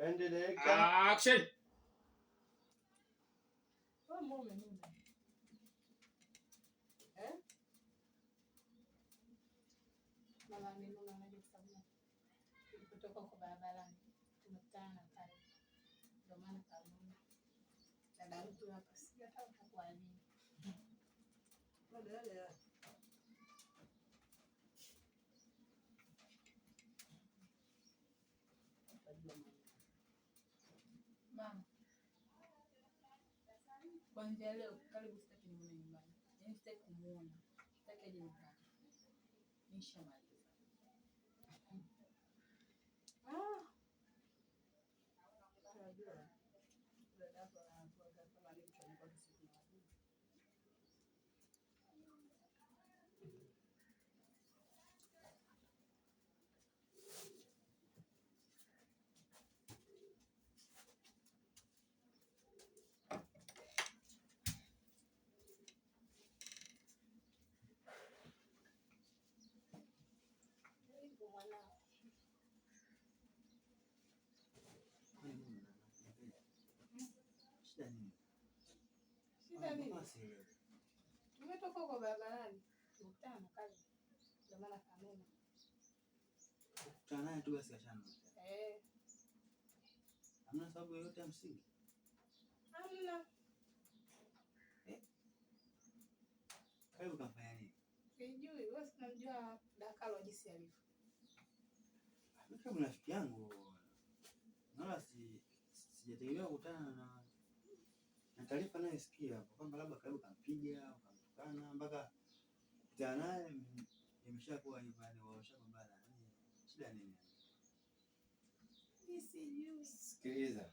Action. Mama amenuna maji kwa sababu kutoka kwa barabarani tumekutana na pale, ndio maana kanuna. Dada mtu hapa sija hata utakuwa nini. Dada mama, kwanza leo karibu sitaki nimuone nyumbani. Yaani sitaki kumuona. Sitaki aje nyumbani. Nishamaliza. Unajua. Dada hapo anakuwa kama alichokuwa siku na wadudu. Shida nini? Tumetoka kwa barabarani. Tukutana na kazi. Ndio maana kanuna. Kukutana naye tu basi ashana. Hamna sababu yoyote ya msingi? Hamna. Karibu kafanya nini? Sijui, wewe unamjua Dakalo jinsi alivyo. Mimi kama rafiki yangu. Naona sijategemea kukutana na taarifa naye sikia hapo kwamba labda karibu kampiga au kamtukana mpaka kukutana naye imeshakuwa hivyo yani wameshagombana. Shida nini? Sijui. Sikiliza.